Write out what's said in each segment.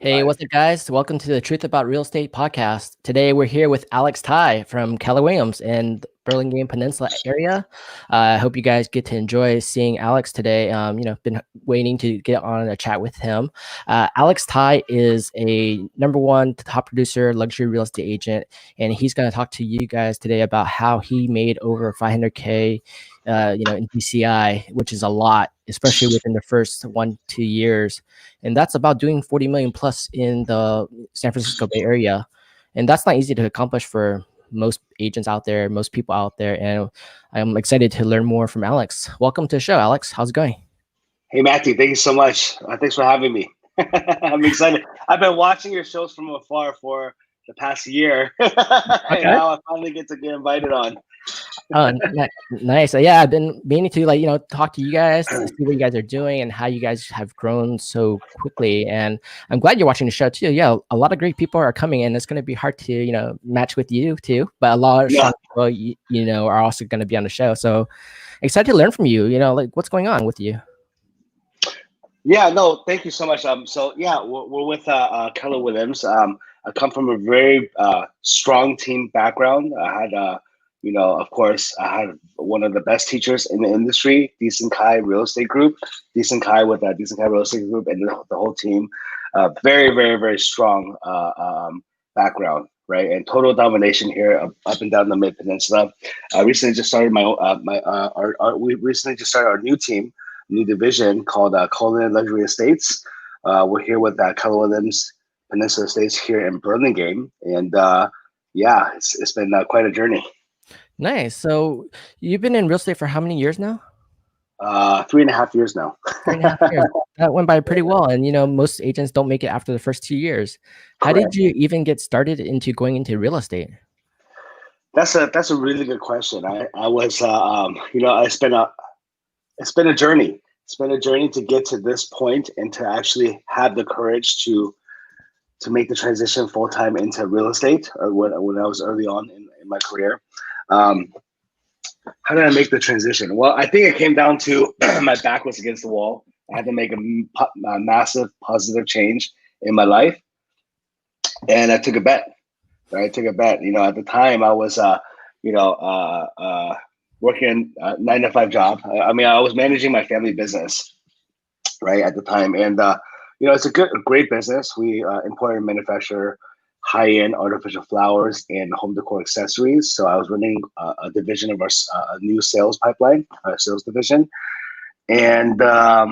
Hey, what's up, guys? Welcome to the Truth About Real Estate podcast. Today, we're here with Alex Ty from Keller Williams in the Burlingame Peninsula area. I hope you guys get to enjoy seeing Alex today. Been waiting to get on a chat with him. Alex Ty is a number one top producer, luxury real estate agent, and he's going to talk to you guys today about how he made over 500K in DCI, which is a lot, especially within the first 1-2 years. And that's about doing 40 million plus in the San Francisco Bay Area. And that's not easy to accomplish for most agents out there, most people out there. And I'm excited to learn more from Alex. Welcome to the show, Alex. How's it going? Hey, Matthew, thank you so much. Thanks for having me. I'm excited. I've been watching your shows from afar for the past year. And now I finally get to get invited on. Oh, nice. Yeah, I've been meaning to talk to you guys to see what you guys are doing and how you guys have grown so quickly. And I'm glad you're watching the show too. Yeah, a lot of great people are coming in. It's going to be hard to match with you too, but a lot of strong people are also going to be on the show. So excited to learn from you. Like what's going on with you? Yeah, no, thank you so much. We're with Keller Williams. I come from a very strong team background. I had of course, I had one of the best teachers in the industry, Decent Kai Real Estate Group, Decent Kai with Decent Kai Real Estate Group, and the whole team. Very, very, very strong background, right? And total domination here up and down the Mid Peninsula. I recently just started we recently just started our new team, new division called Colin Luxury Estates. We're here with Keller Williams Peninsula Estates here in Burlingame, and it's been quite a journey. Nice. So you've been in real estate for how many years now? 3.5 years now. 3.5 years. That went by pretty well. And most agents don't make it after the first 2 years. How did you even get started into going into real estate? That's a really good question. I was it's been a journey. It's been a journey to get to this point and to actually have the courage to make the transition full time into real estate, or when I was early on in my career. How did I make the transition? Well, I think it came down to my back was against the wall. I had to make a massive positive change in my life, and I took a bet. Right? I took a bet. At the time I was, working a 9-to-5 job. I was managing my family business, right, at the time, and it's a great business. We import and manufacture high-end artificial flowers and home decor accessories. So I was running a division of our new sales pipeline, our sales division. And but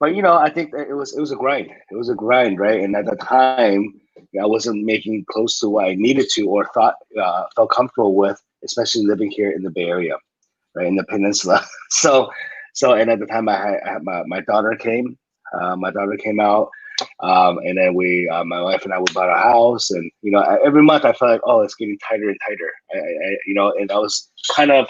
I think that it was a grind. It was a grind, right? And at the time, I wasn't making close to what I needed to or thought felt comfortable with, especially living here in the Bay Area, right, in the peninsula. So and at the time, I had my daughter came. My daughter came out. And then my wife and I, we bought a house, and every month I felt like, oh, it's getting tighter and tighter. And I was kind of,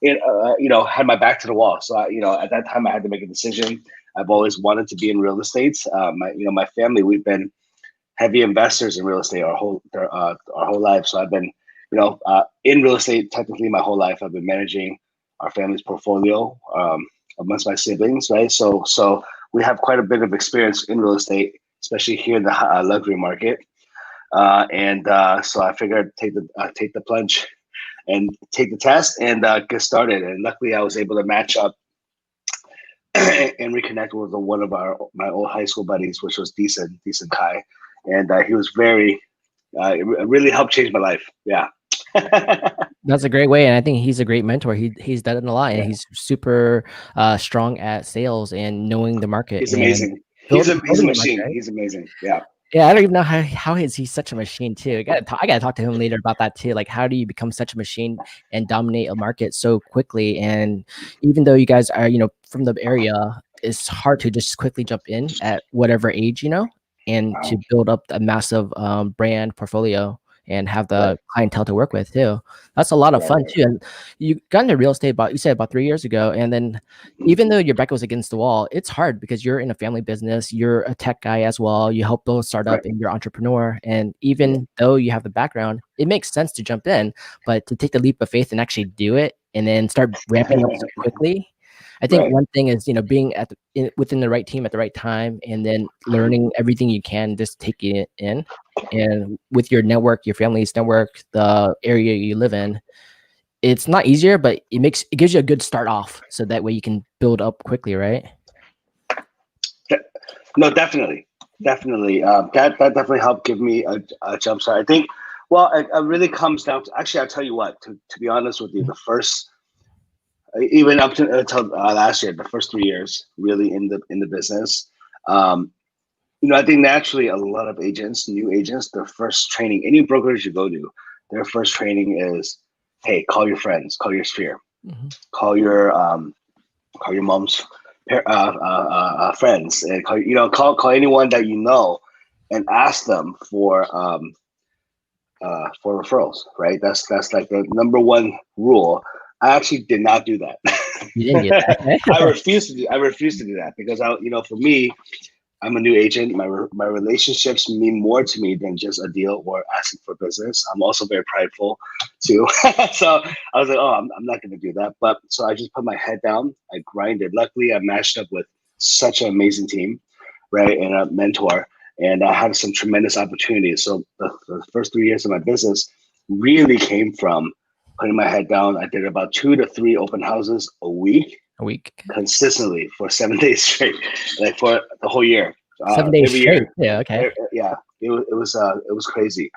had my back to the wall. So at that time I had to make a decision. I've always wanted to be in real estate. My family, we've been heavy investors in real estate our whole life. So I've been, in real estate technically my whole life. I've been managing our family's portfolio amongst my siblings, right? So we have quite a bit of experience in real estate, especially here in the luxury market. So I figured take the plunge and take the test and get started. And luckily I was able to match up and reconnect with one of my old high school buddies, which was Decent Kai. And he was it really helped change my life. Yeah. That's a great way, and I think he's a great mentor. He's done it a lot, and he's super strong at sales and knowing the market. He's amazing. He's a machine. Right? He's amazing. Yeah. Yeah, I don't even know how is he such a machine too. I gotta talk to him later about that too. Like, how do you become such a machine and dominate a market so quickly? And even though you guys are from the area, it's hard to just quickly jump in at whatever age and to build up a massive brand portfolio and have the clientele to work with too. That's a lot of fun too. And you got into real estate about 3 years ago. And then even though your back was against the wall, it's hard because you're in a family business, you're a tech guy as well. You help build a startup and you're an entrepreneur. And even though you have the background, it makes sense to jump in, but to take the leap of faith and actually do it and then start ramping up so quickly, I think one thing is, being within the right team at the right time, and then learning everything you can, just taking it in, and with your network, your family's network, the area you live in, it's not easier, but it gives you a good start off, so that way you can build up quickly, right? No, definitely. That definitely helped give me a jump start. I think, well, it really comes down to, actually, I'll tell you what, to be honest with you, the first, even up to until last year, the first 3 years really in the business, I think naturally a lot of agents, new agents, their first training, any brokerage you go to, their first training is, hey, call your friends, call your sphere, call your mom's friends, and call anyone that you know, and ask them for referrals. Right? That's like the number one rule. I actually did not do that. You didn't do that. Okay. I refuse to do that because for me, I'm a new agent. My relationships mean more to me than just a deal or asking for business. I'm also very prideful too. So I was like, oh, I'm not going to do that. But so I just put my head down. I grinded. Luckily, I matched up with such an amazing team, right, and a mentor, and I had some tremendous opportunities. So the first 3 years of my business really came from putting my head down. I did about 2 to 3 open houses a week. Consistently for 7 days straight, like for the whole year. 7 days every straight. year. Yeah. Okay. Yeah. It was crazy.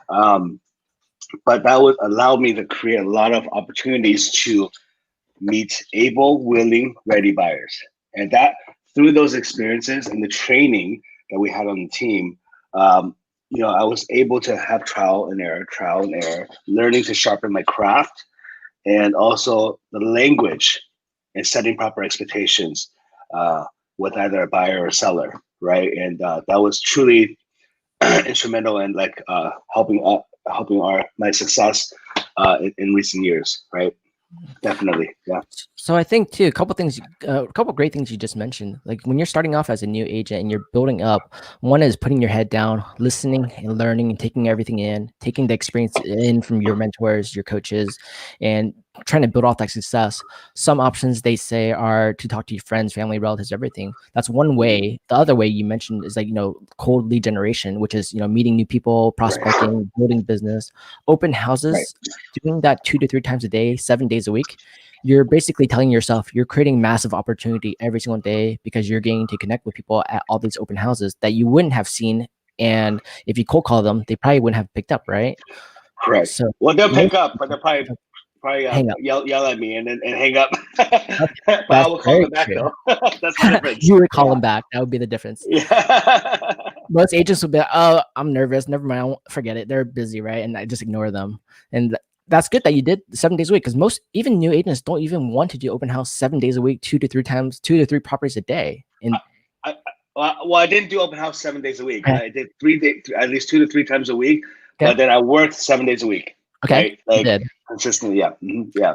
But that would allow me to create a lot of opportunities to meet able, willing, ready buyers. And that through those experiences and the training that we had on the team, I was able to have trial and error, learning to sharpen my craft, and also the language and setting proper expectations with either a buyer or seller, right? And that was truly instrumental in helping my success in recent years, right? Definitely, yeah. So I think too, a couple great things you just mentioned. Like when you're starting off as a new agent and you're building up, one is putting your head down, listening and learning and taking everything in, taking the experience in from your mentors, your coaches, and trying to build off that success. Some options they say are to talk to your friends, family, relatives, everything. That's one way. The other way you mentioned is cold lead generation, which is meeting new people, prospecting, building business, open houses, doing that 2 to 3 times a day, 7 days a week. You're basically telling yourself you're creating massive opportunity every single day because you're getting to connect with people at all these open houses that you wouldn't have seen. And if you cold call them, they probably wouldn't have picked up, right? Correct. So, well, they'll pick up, but they'll probably hang up. Yell at me and hang up. Okay, but I will call them back though. That's the difference. You would call them back. That would be the difference. Yeah. Most agents would be like, oh, I'm nervous. Never mind. I won't forget it. They're busy, right? And I just ignore them. And that's good that you did 7 days a week, because even new agents don't even want to do open house 7 days a week, 2 to 3 properties a day. And I didn't do open house 7 days a week. I did 3 days, at least 2 to 3 times a week. Okay. But then I worked 7 days a week. Okay, right? Consistently, yeah, yeah.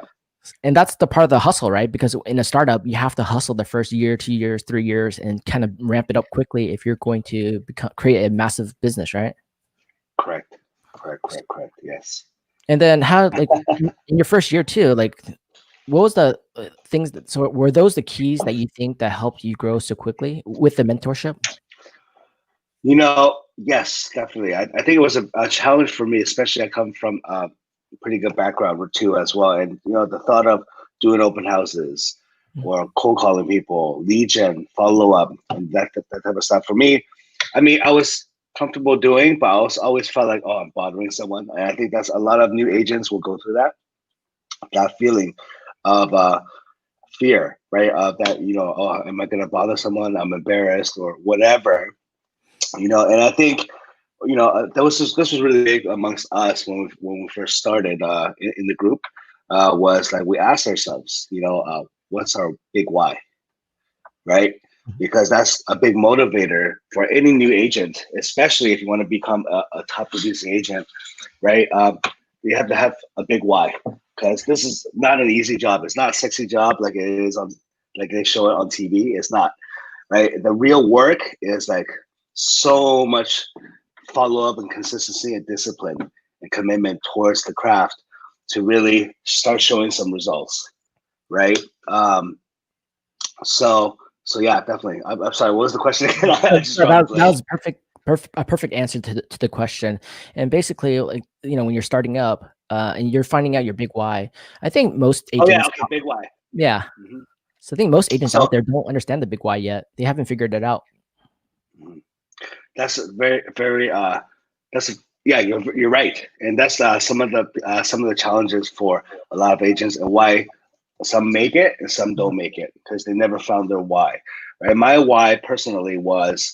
And that's the part of the hustle, right? Because in a startup, you have to hustle the first year, 2 years, 3 years, and kind of ramp it up quickly if you're going to create a massive business, right? Correct. Yes. And then how, in your first year too, what was the things so were those the keys that you think that helped you grow so quickly with the mentorship? Yes, definitely. I think it was a challenge for me, especially I come from a pretty good background too as well. And, the thought of doing open houses or cold calling people, lead gen, follow up, and that type of stuff. For me, I was comfortable doing, but I always felt like, oh, I'm bothering someone. And I think that's a lot of new agents will go through that feeling of fear, right? Of that, oh, am I going to bother someone? I'm embarrassed or whatever, and I think, this was really big amongst us when we first started in the group, was we asked ourselves, what's our big why, right? Because that's a big motivator for any new agent, especially if you want to become a top producing agent, right? You have to have a big why, because this is not an easy job. It's not a sexy job like it is like they show it on TV. It's not, right? The real work is so much follow-up and consistency and discipline and commitment towards the craft to really start showing some results, right? So yeah, definitely. I'm sorry. What was the question again? I just So dropped a that blank. was a perfect answer to the question. And basically, like, when you're starting up, and you're finding out your big why, I think most Oh yeah. agents, Okay. Big Y. yeah. hmm So I think most agents So out there don't understand the big why yet. They haven't figured it out. mhm. That's very, very. That's yeah. You're right, and that's some of the challenges for a lot of agents, and why some make it and some don't make it because they never found their why. Right. My why personally was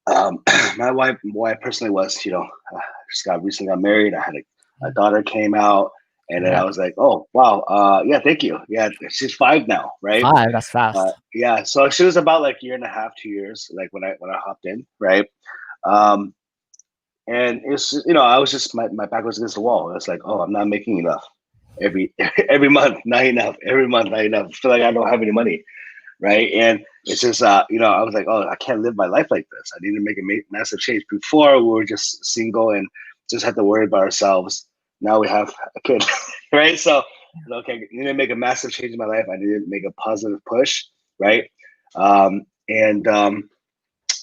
my why personally was, just recently got married. I had a daughter came out, and then I was Congrats. like, oh wow, yeah, thank you. Yeah, she's 5 now, right? 5, that's fast. Yeah, so she was about like year and a half, 2 years, like when I hopped in, right? Um, and it's I was just my back was against the wall. It's like, oh, I'm not making enough every every month, not enough every month, not enough. I feel like I don't have any money, right? And it's just, I was like, oh, I can't live my life like this. I need to make a massive change. Before we were just single and just had to worry about ourselves. Now we have a kid, right? So, okay, I need to make a massive change in my life. I need to make a positive push, right? And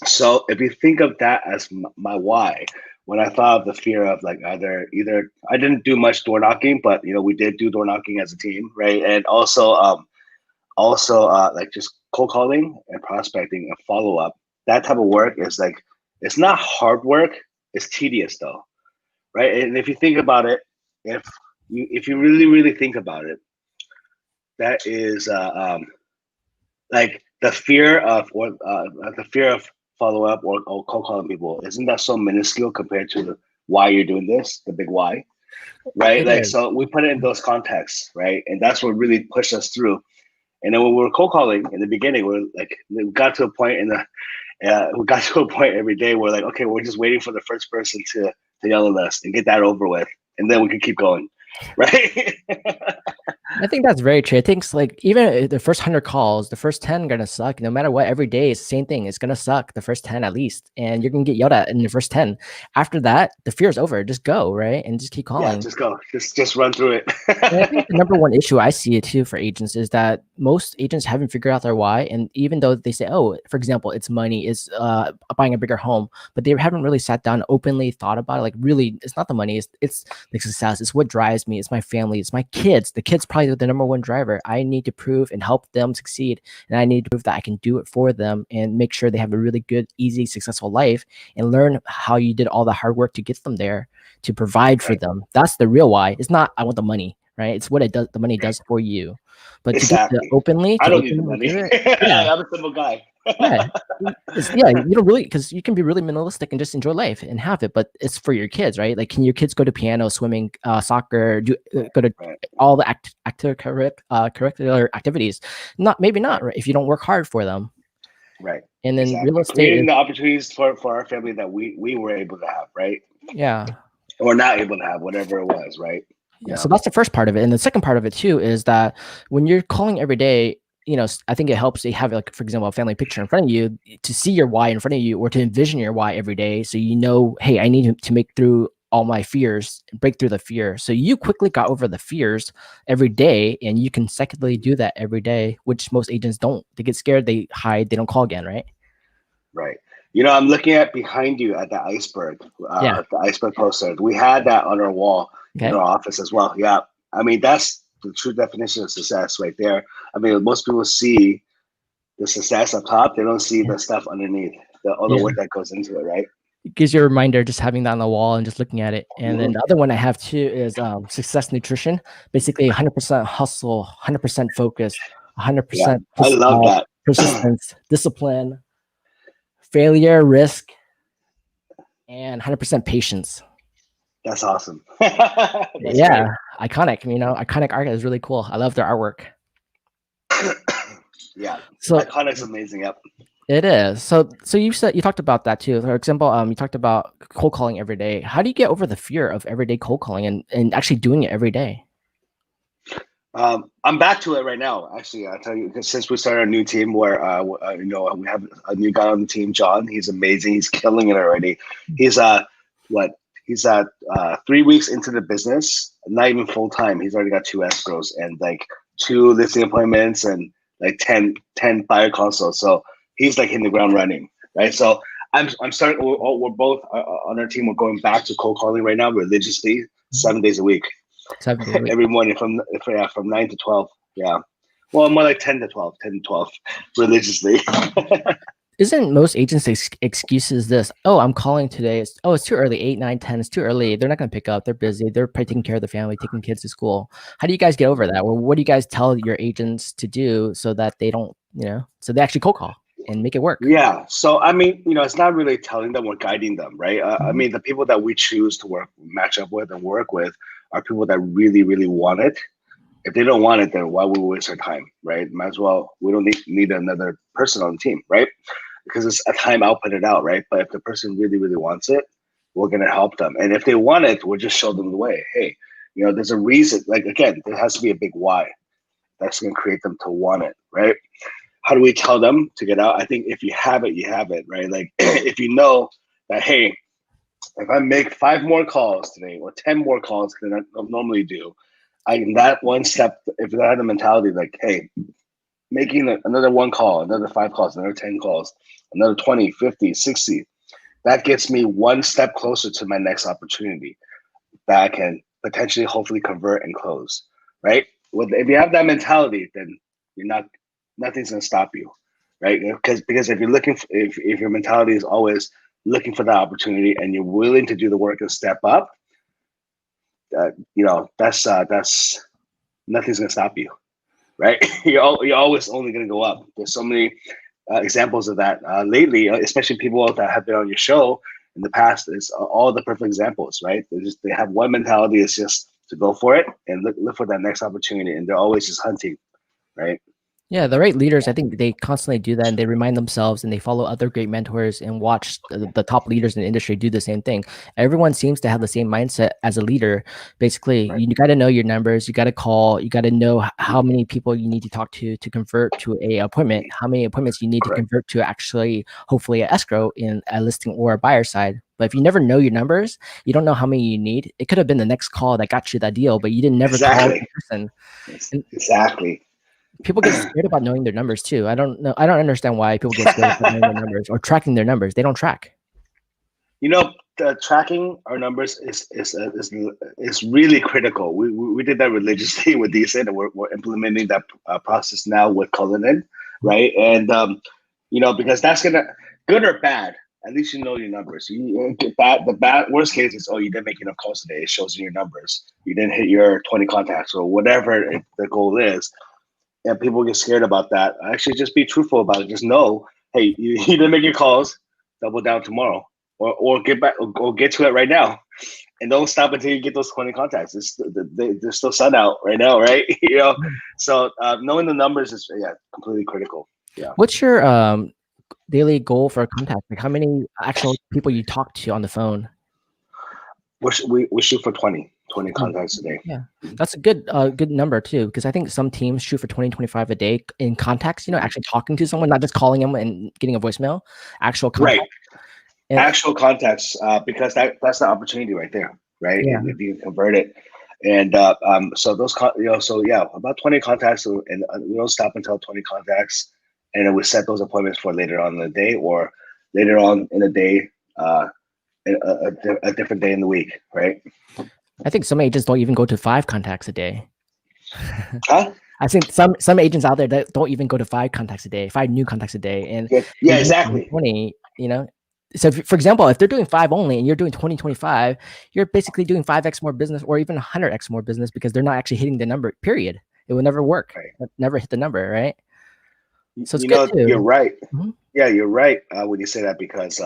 So if you think of that as my why, when I thought of the fear of like either I didn't do much door knocking, but we did do door knocking as a team, right? And also like just cold calling and prospecting and follow up. That type of work is like it's not hard work, it's tedious though, right? And if you think about it, if you really think about it, that is like the fear of follow up or cold calling people, isn't that so minuscule compared to why you're doing this, the big why, right? It Like, is. so we put it in those contexts, right? And that's what really pushed us through. And then when we were cold calling in the beginning, we got to a point every day where like, okay, we're just waiting for the first person to yell at us and get that over with, and then we can keep going, right? I think that's very true. I think it's like even the first 100 calls, the first 10 gonna suck. No matter what, every day it's the same thing. It's gonna suck the first 10 at least, and you're gonna get yelled at in the first 10. After that, the fear is over. Just go, right, and just keep Yeah, calling. just go, just run through And I think it. the number one issue I see it too for agents is that most agents haven't figured out their why. And even though they say, oh, for example, it's money, it's buying a bigger home, but they haven't really sat down, openly thought about it. Like, really, it's not the money, it's the success, it's what drives me, it's my family, it's my kids. The kids probably the number one driver. I need to prove and help them succeed. And I need to prove that I can do it for them and make sure they have a really good, easy, successful life and learn how you did all the hard work to get them there, to provide for Right. them. That's the real why. It's not I want the money, right? It's what it does. The money Right. does for you. But to get to Exactly. openly I to don't need the openly money. do it, yeah, I'm a simple guy. yeah. It's yeah, you don't really because you can be really minimalistic and just enjoy life and have it, but it's for your kids, right? Like, can your kids go to piano, swimming, soccer, go to Right. all the curricular activities? Not maybe not, Right. right? If you don't work hard for them, Right. and then real Exactly. estate Creating is the opportunities for our family that we were able to have, right? yeah. Or not able to have, whatever it was, right? Yeah, Yeah. so that's the first part of it, and the second part of it too is that when you're calling every day, I think it helps to have, like, for example, a family picture in front of you to see your why in front of you, or to envision your why every day, so hey, I need to make through all my fears, break through the fear. So you quickly got over the fears every day, and you consecutively do that every day, which most agents don't. They get scared, they hide, they don't call again, right? Right. I'm looking at behind you at Yeah. the iceberg poster. We had that on our wall in our Okay. office as well. Yeah. I mean, that's the true definition of success right there. I mean, most people see the success up top. They don't see Yeah. the stuff underneath, all the Yeah. work that goes into it, right? It gives you a reminder just having that on the wall and just looking at it. And then hmm the other one I have too is success nutrition. Basically 100% hustle, 100% focus, Yeah. 100% I love that. persistence, discipline, failure, risk, and 100% patience. That's awesome. That's Yeah, great. iconic. Iconic art is really cool. I love their artwork. Yeah. So Iconic's amazing. Yep. it is. So you talked about that too. For example, you talked about cold calling every day. How do you get over the fear of everyday cold calling and actually doing it every day? I'm back to it right now. Actually, I tell you, 'cause since we started a new team where we have a new guy on the team, John. He's amazing. He's killing it already. He's what? He's 3 weeks into the business, not even full time. He's already got 2 escrows and like 2 listing appointments and like 10 fire consults. So he's like hitting the ground running, right? So I'm starting. We're both on our team. We're going back to cold calling right now religiously, 7 days a week, 7 days a week. every morning from 9 to 12. Yeah, well, more like 10 to 12, 10 to 12, religiously. Isn't most agents' excuses this? Oh, I'm calling today. It's too early. 8, 9, 10. It's too early. They're not going to pick up. They're busy. They're probably taking care of the family, taking kids to school. How do you guys get over that? Or what do you guys tell your agents to do so that they don't, so they actually cold call and make it work? Yeah. So I mean, it's not really telling them, we're guiding them, right? I mean, the people that we choose to match up with, and work with are people that really, really want it. If they don't want it, then why would we waste our time, right? Might as well. We don't need another person on the team, right? Because it's a time output it out, right? But if the person really, really wants it, we're gonna help them. And if they want it, we'll just show them the way. Hey, there's a reason. Like, again, there has to be a big why that's gonna create them to want it, right? How do we tell them to get out? I think if you have it, you have it, right? Like if you know that, hey, if I make 5 more calls today or 10 more calls than I normally do, that one step, if I had the mentality like, hey, making another 1 call, another 5 calls, another 10 calls, another 20, 50, 60, that gets me one step closer to my next opportunity that I can potentially, hopefully convert and close, right? If you have that mentality, then nothing's gonna stop you, right? Because if you're if your mentality is always looking for that opportunity and you're willing to do the work and step up, that's nothing's gonna stop you, right? You're always only gonna go up. There's so many examples of that lately, especially people that have been on your show in the past. Is all the perfect examples, right? They have one mentality, is just to go for it and look for that next opportunity, and they're always just hunting, right? Yeah, the right leaders, I think they constantly do that, and they remind themselves and they follow other great mentors and watch the top leaders in the industry do the same thing. Everyone seems to have the same mindset as a leader. Basically, Right. you got to know your numbers, you got to call, you got to know how many people you need to talk to convert to a appointment, how many appointments you need to Correct. convert to actually, hopefully, an escrow in a listing or a buyer side. But if you never know your numbers, you don't know how many you need. It could have been the next call that got you that deal, but you didn't never call the Exactly. person. And Exactly. people get scared about knowing their numbers too. I don't know. I don't understand why people get scared about knowing their numbers or tracking their numbers. They don't track. Tracking our numbers is really critical. We did that religiously with Decent, and we're implementing that process now with Cullinan, right? And because that's gonna, good or bad, at least you know your numbers. You get bad. The bad worst case is, oh, you didn't make enough calls today. It shows in your numbers. You didn't hit your 20 contacts or whatever the goal is. And people get scared about that. Actually, just be truthful about it. Just know, hey, you didn't make your calls. Double down tomorrow, or get back, or get to it right now, and don't stop until you get those 20 contacts. There's still sun out right now, right? So knowing the numbers is completely critical. Yeah. What's your daily goal for a contact? Like how many actual people you talk to on the phone? We shoot for 20 contacts a day. Yeah, that's a good number too, because I think some teams shoot for 20, 25 a day in contacts. Actually talking to someone, not just calling them and getting a voicemail. Actual contact. Right. And, Actual contacts, because that's the opportunity right there, right? Yeah. If you can convert it, and so those about 20 contacts, and we don't stop until 20 contacts, and then we set those appointments for later on in the day or later on in the day, a different day in the week, right? I think some agents don't even go to 5 contacts a day. Huh? I think some agents out there that don't even go to 5 contacts a day, 5 new contacts a day, and yeah, exactly. 20. So for example, if they're doing 5 only and you're doing 20, 25, you're basically doing 5x more business or even 100x more business because they're not actually hitting the number. Period. It will never work. Right. Never hit the number, right? So it's good too. You're right. Mm-hmm. Yeah, you're right when you say that, because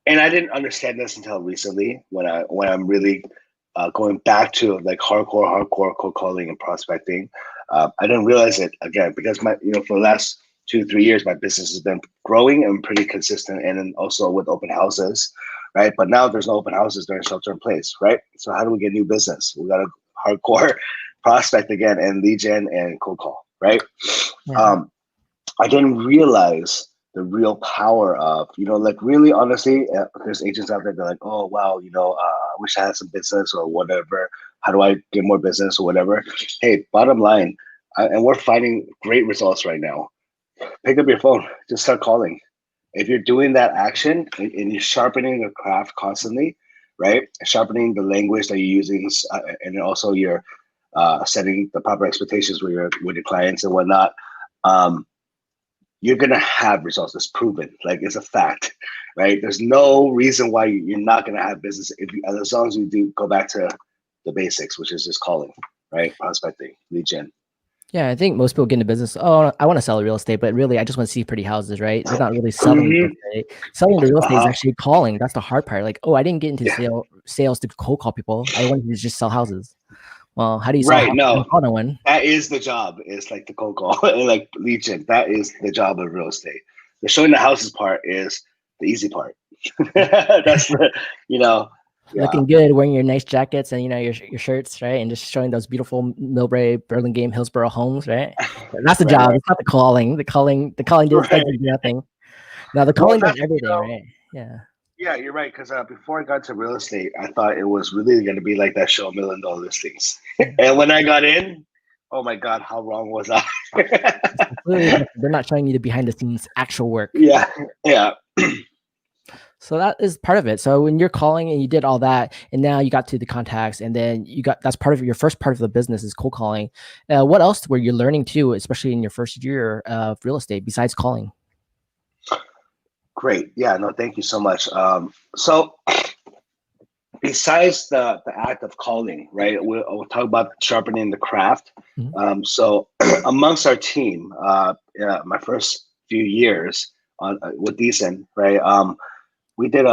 and I didn't understand this until recently when I'm really going back to like hardcore cold calling and prospecting. I didn't realize it again because for the last 2-3 years my business has been growing and pretty consistent, and then also with open houses, right? But now there's no open houses during shelter in place, right? So how do we get new business? We got to hardcore prospect again and lead gen and cold call, right? Yeah. I didn't realize the real power of, like really honestly, there's agents out there that are like, oh, wow, I wish I had some business or whatever. How do I get more business or whatever? Hey, bottom line, And we're finding great results right now. Pick up your phone, just start calling. If you're doing that action and you're sharpening the craft constantly, right? Sharpening the language that you're using, and then also you're setting the proper expectations with your clients and whatnot. You're gonna have results. It's proven, like it's a fact, right? There's no reason why you're not gonna have business if you, as long as you do go back to the basics, which is just calling, right? Prospecting, lead gen. Yeah, I think most people get into business. Oh, I want to sell real estate, but really, I just want to see pretty houses, right? They're not really selling real Mm-hmm. estate. Selling the real estate is Uh-huh. actually calling. That's the hard part. Like, oh, I didn't get into Yeah. sales to cold call people. I wanted to just sell houses. Well, how do you sell a Right. house? You No, don't call no one. that is the job. It's like the cold call and like lead gen. That is the job of real estate. The showing the houses part is the easy part. That's the, yeah. Looking good, wearing your nice jackets and your shirts, right? And just showing those beautiful Millbrae, Burlingame, Hillsborough homes, right? That's the Right. job. Right. It's not the calling. The calling doesn't Right. do nothing. Now the Well, calling does that's everything, right? Yeah. yeah, you're right. Because before I got to real estate, I thought it was really going to be like that show, $1 Million Listings. Yeah. And when I got in, oh my God, how wrong was I? It's completely different. They're not showing you the behind the scenes actual work. Yeah, yeah. So that is part of it. So when you're calling and you did all that, and now you got to the contacts, and then that's part of your first part of the business is cold calling. What else were you learning too, especially in your first year of real estate besides calling? Great. Yeah, no, thank you so much. So besides the act of calling, right, we'll talk about sharpening the craft. Mhm. So amongst our team, my first few years with Decent, right, we did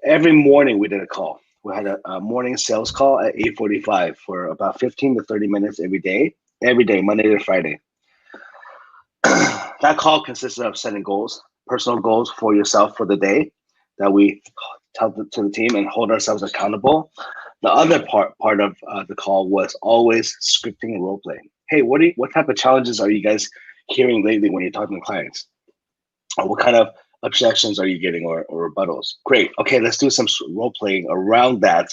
every morning we did a call. We had a morning sales call at 8:45 for about 15 to 30 minutes every day, Monday to Friday. That call consisted of setting goals, personal goals for yourself for the day that we tell to the team and hold ourselves accountable. The other part of the call was always scripting and role playing. Hey, what type of challenges are you guys hearing lately when you're talking to clients? Or what kind of objections are you getting or rebuttals? Great. Okay, let's do some role playing around that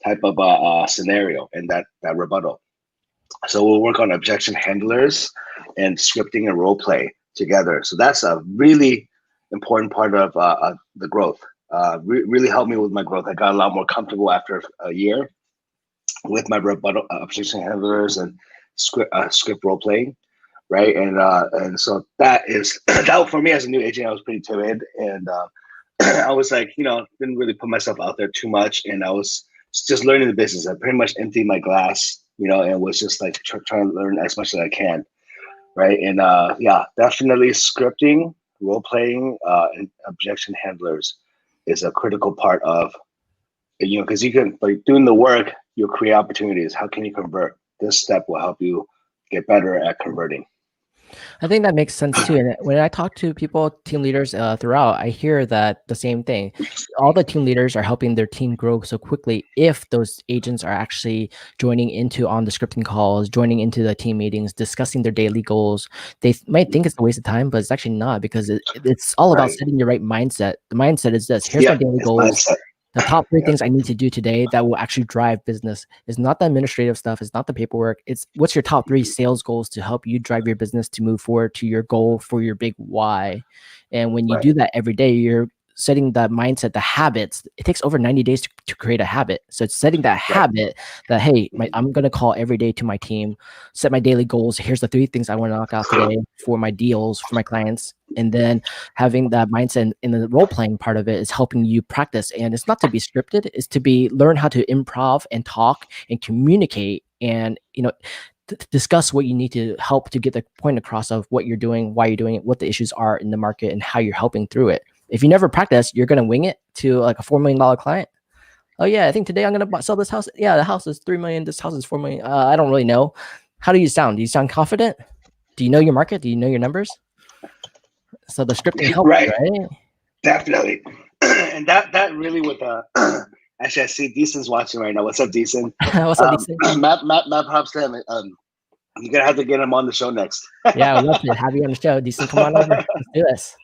type of scenario and that rebuttal. So we'll work on objection handlers and scripting and role play together. So that's a really important part of the growth. Really helped me with my growth. I got a lot more comfortable after a year with my rebuttal objection handlers and script role playing, right? And so that is that for me as a new agent. I was pretty timid, and I was like, didn't really put myself out there too much, and I was just learning the business. I pretty much emptied my glass, and was just like trying to learn as much as I can, right? And yeah, definitely scripting, role playing, and objection handlers is a critical part of, because you can, like, doing the work, you'll create opportunities. How can you convert? This step will help you get better at converting. I think that makes sense too. And when I talk to people, team leaders throughout, I hear that the same thing. All the team leaders are helping their team grow so quickly if those agents are actually joining into on the scripting calls, joining into the team meetings, discussing their daily goals. They might think it's a waste of time, but it's actually not, because it's all about Right. setting your right mindset. The mindset is this: here's my Yep. daily It's goals. mindset. The top three Yep. things I need to do today that will actually drive business is not the administrative stuff. It's not the paperwork. It's what's your top three sales goals to help you drive your business to move forward to your goal for your big why. And when you Right. do that every day, you're setting that mindset, the habits. It takes over 90 days to create a habit. So it's setting that Right. habit that, hey, I'm going to call every day to my team, set my daily goals. Here's the three things I want to knock out today for my deals, for my clients. And then having that mindset in the role playing part of it is helping you practice. And it's not to be scripted, it's to learn how to improv and talk and communicate and, discuss what you need to help to get the point across of what you're doing, why you're doing it, what the issues are in the market, and how you're helping through it. If you never practice, you're going to wing it to like a $4 million client. Oh yeah, I think today I'm going to sell this house. Yeah, the house is 3 million. This house is 4 million. I don't really know. How do you sound? Do you sound confident? Do you know your market? Do you know your numbers? So the scripting helps, Right. right? Definitely. And that really with actually I see Decent's watching right now. What's up, Decent? What's up, Decent? Matt props to him. You're gonna have to get him on the show next. Yeah, I would love to have you on the show. Decent, come on over. Let's do this.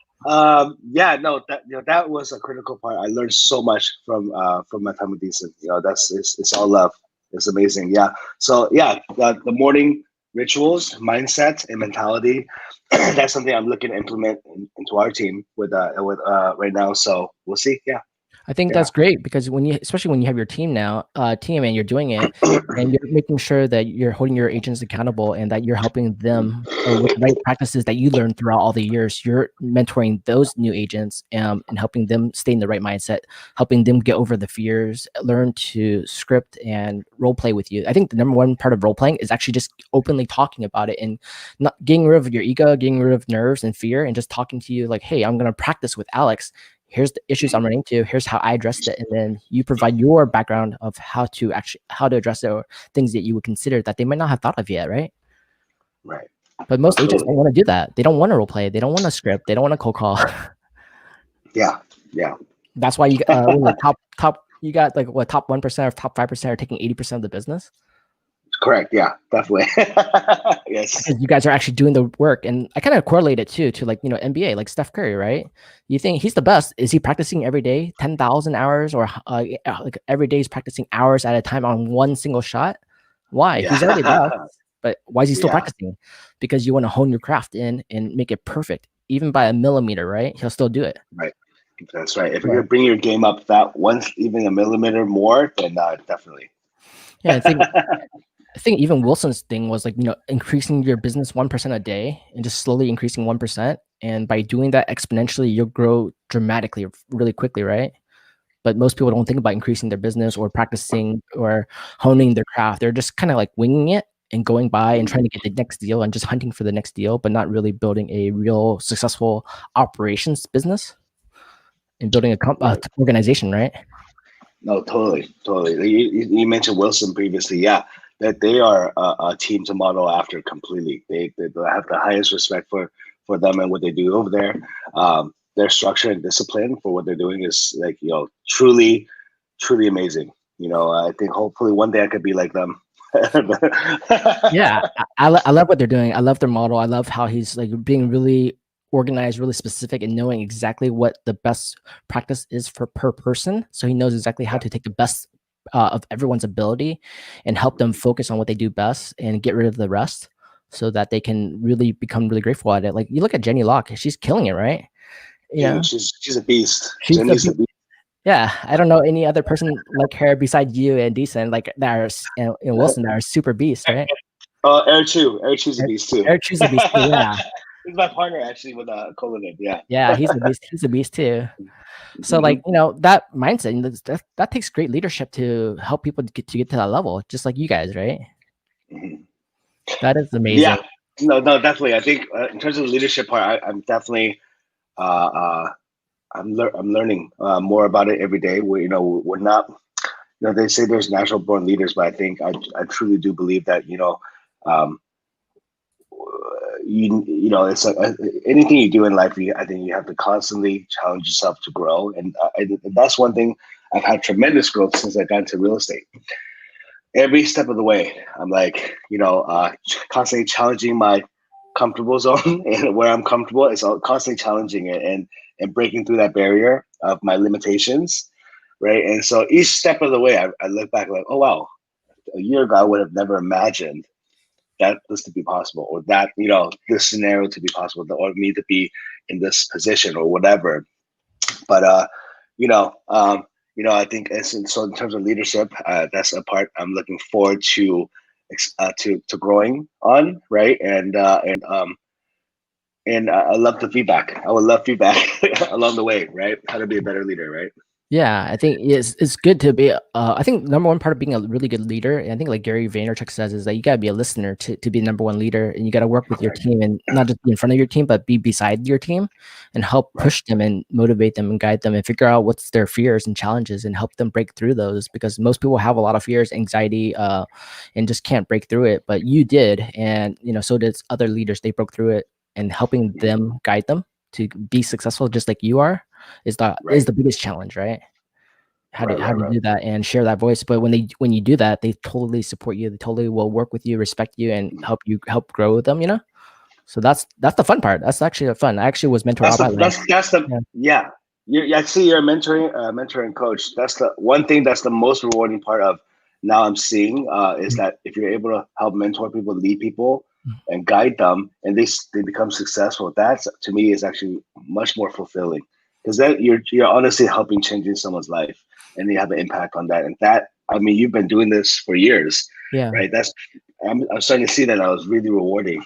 Yeah, no, that was a critical part. I learned so much from my time with Decent. It's all love. It's amazing. Yeah. So yeah, the morning rituals, mindset, and mentality. That's something I'm looking to implement into our team with right now. So we'll see. Yeah, I think yeah, that's great because when you, especially when you have your team now, team, and you're doing it, and you're making sure that you're holding your agents accountable and that you're helping them with the right practices that you learned throughout all the years. You're mentoring those new agents and helping them stay in the right mindset, helping them get over the fears, learn to script and role play with you. I think the number one part of role playing is actually just openly talking about it and not getting rid of your ego, getting rid of nerves and fear, and just talking to you like, hey, I'm going to practice with Alex. Here's the issues I'm running into. Here's how I addressed it. And then you provide your background of how to address it, or things that you would consider that they might not have thought of yet. Right. right. But No, most agents totally. don't want to do that. They don't want to role play. They don't want to script. They don't want to cold call. Yeah, yeah. That's why you, when the top, you got like what, top 1% or top 5% are taking 80% of the business. Correct. Yeah, definitely. Yes. Because you guys are actually doing the work. And I kind of correlate it too to, like, NBA, like Steph Curry, right? You think he's the best. Is he practicing every day, 10,000 hours, or like every day he's practicing hours at a time on one single shot? Why? He's already the Yeah. best. But why is he still Yeah. practicing? Because you want to hone your craft in and make it perfect, even by a millimeter, right? He'll still do it. Right. That's right. If you're Yeah. gonna bring your game up that once, even a millimeter more, then definitely. Yeah. I think even Wilson's thing was like, increasing your business 1% a day and just slowly increasing 1%. And by doing that exponentially, you'll grow dramatically, really quickly, right? But most people don't think about increasing their business or practicing or honing their craft. They're just kind of like winging it and going by and trying to get the next deal and just hunting for the next deal, but not really building a real successful operations business and building a Right. organization, right? No, totally, totally. You mentioned Wilson previously. Yeah, that they are a team to model after completely. They have the highest respect for them and what they do over there. Their structure and discipline for what they're doing is like, truly, truly amazing. I think hopefully one day I could be like them. Yeah, I love what they're doing. I love their model. I love how he's like being really organized, really specific, and knowing exactly what the best practice is for per person. So he knows exactly how Yeah. to take the best of everyone's ability and help them focus on what they do best and get rid of the rest, so that they can really become really grateful at it. Like, you look at Jenny Locke; she's killing it, right? You Dude, know, she's a beast. she's the Jenny's a beast. yeah. I don't know any other person like her besides you and Decent, like that are and Wilson, that are super beast, right? Eric too. Eric Chu's a beast too. Eric Chu's a beast too. Yeah. He's my partner actually with Colin. Yeah. Yeah, he's a beast. He's a beast too. So, Hmm. like, that mindset, that takes great leadership to help people to get to that level, just like you guys, right? Hmm. That is Yeah. amazing. No, no, definitely. I think in terms of the leadership part, I'm definitely uh, uh, I'm learning more about it every day. We're not. They say there's natural born leaders, but I think I truly do believe that um, it's anything you do in life. I think you have to constantly challenge yourself to grow, and that's one thing. I've had tremendous growth since I got into real estate. Every step of the way, I'm like, constantly challenging my comfortable zone and where I'm comfortable. It's all constantly challenging it and breaking through that barrier of my limitations, right? And so each step of the way, I look back like, oh wow, a year ago I would have never imagined that this to be possible, or that this scenario to be possible, or me to be in this position or whatever. But you know, um, I think so in terms of leadership, that's a part I'm looking forward to growing on, right? And I love the feedback. I would love feedback along the way, right? How to be a better leader, right? Yeah, I think it's good to be. I think number one part of being a really good leader, and I think like Gary Vaynerchuk says, is that you gotta be a listener to be the number one leader, and you gotta work with your Right, team and not just be in front of your team, but be beside your team and help right, push them and motivate them and guide them and figure out what's their fears and challenges and help them break through those, because most people have a lot of fears, anxiety, and just can't break through it. But you did, and so did other leaders. They broke through it, and helping them guide them to be successful just like you are is right, the biggest challenge, right? how to right, how right, to right. do that and share that voice. But when you do that, they totally support you. They totally will work with you, respect you, and help grow with them. So that's the fun part. That's actually the fun. I actually was mentored That's all the my life. that's the Yeah. yeah. I see you're a mentoring coach. That's the one thing that's the most rewarding part of now I'm seeing is that if you're able to help mentor people, lead people, and guide them, and they become successful, that's to me is actually much more fulfilling because then you're honestly helping changing someone's life, and you have an impact on that. And that, I mean, you've been doing this for years, Yeah. right? I'm starting to see that was really rewarding.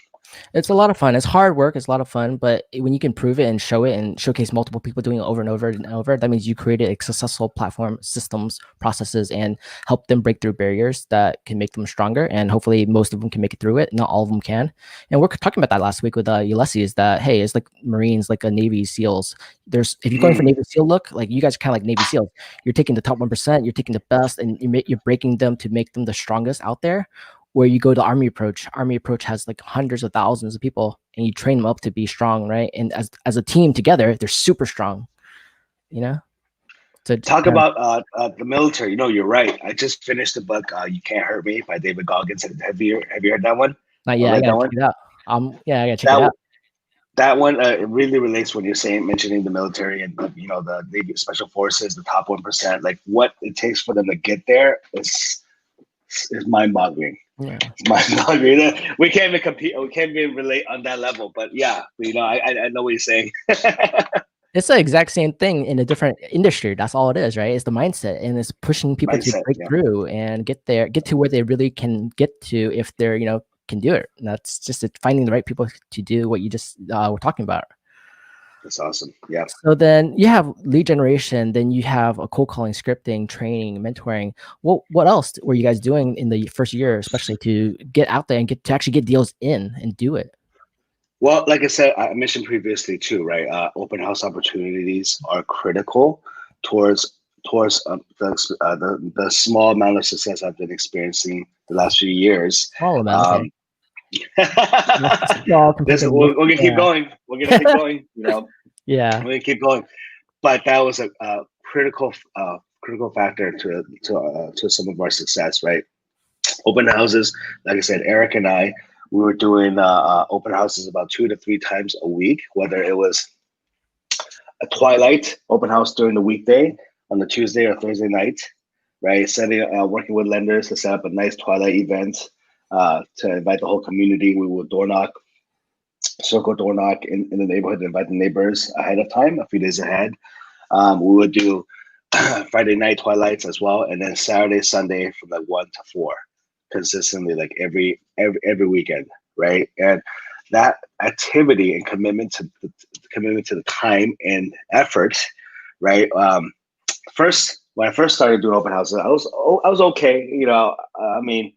It's a lot of fun. It's hard work. It's a lot of fun, but when you can prove it and show it and showcase multiple people doing it over and over and over, that means you created a successful platform, systems, processes, and help them break through barriers that can make them stronger. And hopefully, most of them can make it through it. Not all of them can. And we're talking about that last week with Ulysses. That hey, it's like Marines, like a Navy SEALs. There's if you're going for Navy SEAL look, like you guys are kind of like Navy SEALs. You're taking the top 1%. You're taking the best, and you're breaking them to make them the strongest out there. Where you go to army approach has like hundreds of thousands of people and you train them up to be strong, right? And as a team together, they're super strong, you know. So Talk about the military. You know, you're right. I just finished the book "You Can't Hurt Me" by David Goggins. Have you heard that one not or yet. I read gotta that one? check it out. Yeah, I gotta check it That out. that one it really relates when you're saying mentioning the military and the Navy Special Forces, the top 1%. Like what it takes for them to get there is mind boggling. Yeah. It's mind boggling. We can't even compete. We can't even relate on that level. But yeah, I know what you're saying. It's the exact same thing in a different industry. That's all it is, right? It's the mindset, and it's pushing people to Mindset. break Yeah, through and get to where they really can get to if they're can do it. And that's just finding the right people to do what you just were talking about. that's awesome. Yeah. So then you have lead generation, then you have a cold calling, scripting, training, mentoring. What else were you guys doing in the first year, especially to get out there and get to actually get deals in and do it? Well, like I said, I mentioned previously too, right? Open house opportunities are critical towards the small amount of success I've been experiencing the last few years. Oh man, okay. Small compared This to we're most, gonna keep going. We're gonna keep going. yeah. We're gonna keep going. But that was a critical factor to some of our success, right? Open houses, like I said, Eric and I, we were doing open houses about 2 to 3 times a week, whether it was a twilight open house during the weekday on the Tuesday or Thursday night, right? Working with lenders to set up a nice twilight event to invite the whole community. We would circle door knock in the neighborhood, invite the neighbors ahead of time, a few days ahead. We would do Friday night twilights as well, and then Saturday, Sunday from like 1 to 4, consistently, like every weekend, right? And that activity and commitment to the time and effort, right? First, when I first started doing open houses, I was okay. I mean,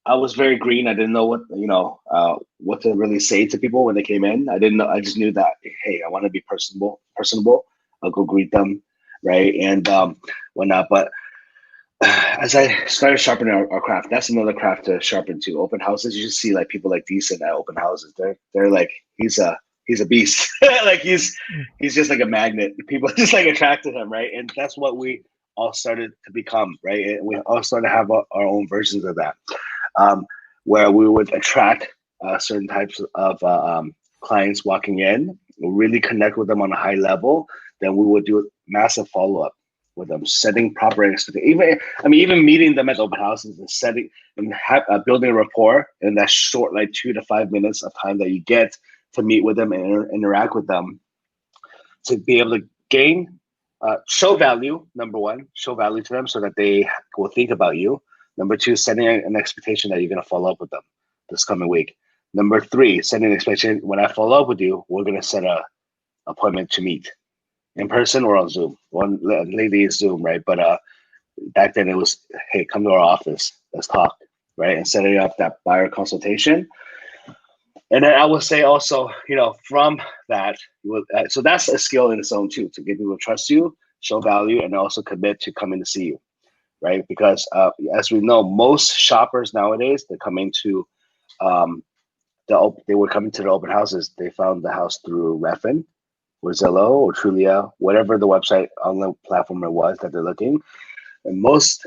I was very green. I didn't know what to really say to people when they came in. I didn't know. I just knew that, hey, I want to be personable. I'll go greet them, right, and whatnot. But as I started sharpening our craft, that's another craft to sharpen too. Open houses, you just see like people like decent at open houses. They're like he's a beast. Like he's just like a magnet. People just like attracted him, right? And that's what we all started to become, right? And we all started to have our own versions of that, where we would attract certain types of clients walking in, really connect with them on a high level. Then we would do massive follow up with them, setting proper expectations. Even meeting them at open houses and setting and building a rapport in that short, like 2 to 5 minutes of time that you get to meet with them and interact with them, to be able to gain, show value. Number one, show value to them so that they will think about you. Number two, setting an expectation that you're going to follow up with them this coming week. Number three, setting an expectation when I follow up with you, we're going to set a appointment to meet in person or on Zoom. One lately is Zoom, right? But back then it was, hey, come to our office, let's talk, right? And setting up that buyer consultation. And then I would say also, from that, so that's a skill in its own too, to get people to trust you, show value, and also commit to coming to see you, right? Because as we know, most shoppers nowadays, they come into they were coming to the open houses. They found the house through Redfin or Zillow or Trulia, whatever the website on the platform it was that they're looking. And most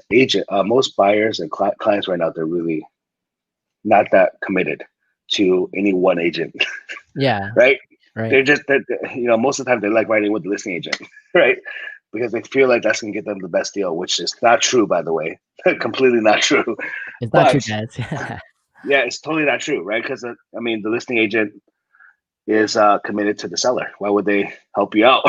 buyers and clients right now, they're really not that committed to any one agent. Yeah. Right. Right. They're just most of the time they like writing with the listing agent, right? because they feel like that's going to get them the best deal, which is not true, by the way. Completely not true. It's not true, But guys. yeah, it's totally not true, right? Because I mean, the listing agent is committed to the seller. Why would they help you out?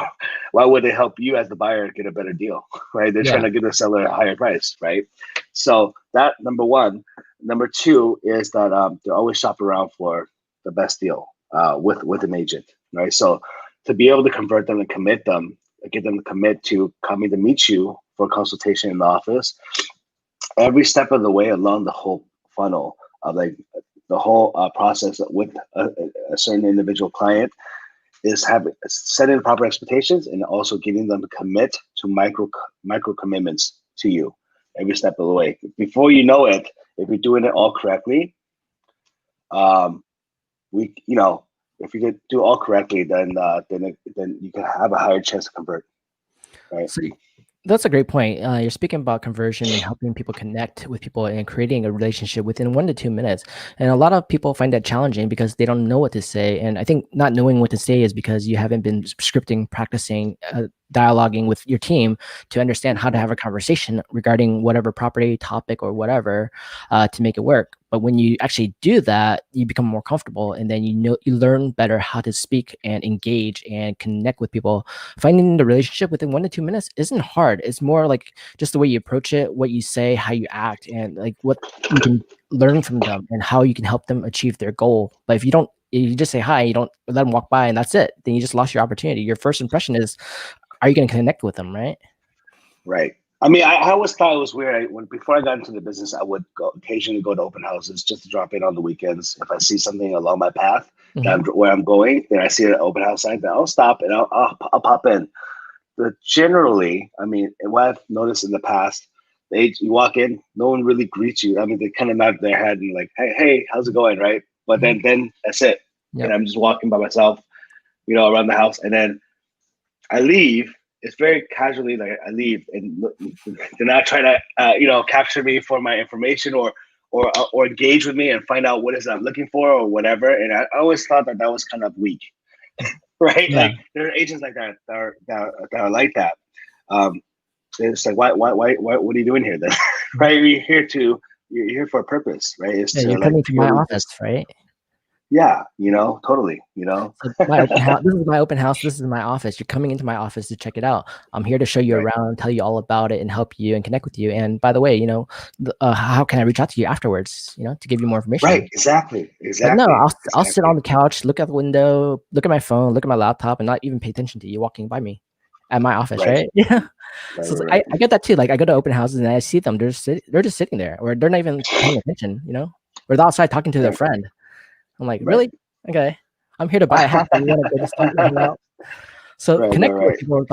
Why would they help you as the buyer get a better deal, right? They're Yeah. trying to give the seller a higher price, right? So that number one. Number two is that they always shop around for the best deal with an agent, right? So to be able to convert them and commit them, get them to commit to coming to meet you for a consultation in the office, every step of the way along the whole funnel of like the whole process with a certain individual client is setting the proper expectations and also getting them to commit to micro commitments to you every step of the way. Before you know it, if you're doing it all correctly, if you could do it all correctly, then you can have a higher chance to convert, right? So that's a great point. You're speaking about conversion and helping people connect with people and creating a relationship within 1 to 2 minutes. And a lot of people find that challenging because they don't know what to say. And I think not knowing what to say is because you haven't been scripting, practicing, dialoguing with your team to understand how to have a conversation regarding whatever property, topic, or whatever to make it work. But when you actually do that, you become more comfortable, and then you learn better how to speak and engage and connect with people. Finding the relationship within 1 to 2 minutes isn't hard. It's more like just the way you approach it, what you say, how you act, and like what you can learn from them and how you can help them achieve their goal. But if you just say hi, you don't let them walk by and that's it, then you just lost your opportunity. Your first impression is, are you going to connect with them, right? Right. I mean, I always thought it was weird. Before I got into the business, I would occasionally go to open houses just to drop in on the weekends. If I see something along my path where I'm going, then I see an open house sign, then I'll stop and I'll pop in. But generally, I mean, what I've noticed in the past, you walk in, no one really greets you. I mean, they kind of nod their head and like, hey, how's it going, right? But then that's it. Yep. And I'm just walking by myself, around the house, and then I leave. It's very casually, like I leave, and they're not trying to, capture me for my information or engage with me and find out what it is I'm looking for or whatever. And I always thought that was kind of weak, right? Yeah. Like there are agents like that are like that. It's like, why, what are you doing here then? Right? You're here for a purpose, right? It's You're coming to my office, right? Yeah, totally, So my open house. This is my open house. This is my office. You're coming into my office to check it out. I'm here to show you around, tell you all about it, and help you and connect with you. And by the way, how can I reach out to you afterwards? To give you more information. Right. Exactly. But no, I'll sit on the couch, look out the window, look at my phone, look at my laptop, and not even pay attention to you walking by me at my office, right? Yeah. So I get that too. Like I go to open houses and I see them. They're just sitting there, or they're not even paying attention. Or they're outside talking to their friend. I'm like, really? Okay, I'm here to buy a house. And you want to go just talk and hang out? So connecting with people,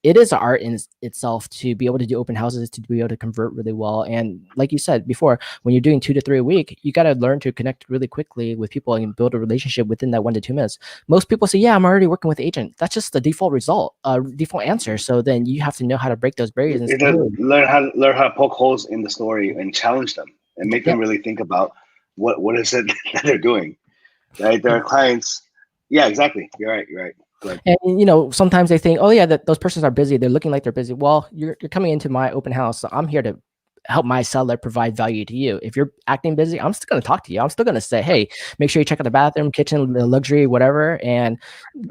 it is an art in itself to be able to do open houses, to be able to convert really well. And like you said before, when you're doing 2 to 3 a week, you got to learn to connect really quickly with people and build a relationship within that 1 to 2 minutes. Most people say, yeah, I'm already working with agent. That's just the default result, default answer. So then you have to know how to break those barriers. And learn how to poke holes in the story and challenge them and make them really think about what is it that they're doing. Right? There are clients. Yeah, exactly. You're right. And sometimes they think, oh yeah, that those persons are busy. They're looking like they're busy. Well, you're coming into my open house, so I'm here to help my seller provide value to you. If you're acting busy, I'm still going to talk to you. I'm still going to say, hey, make sure you check out the bathroom, kitchen, the luxury, whatever, and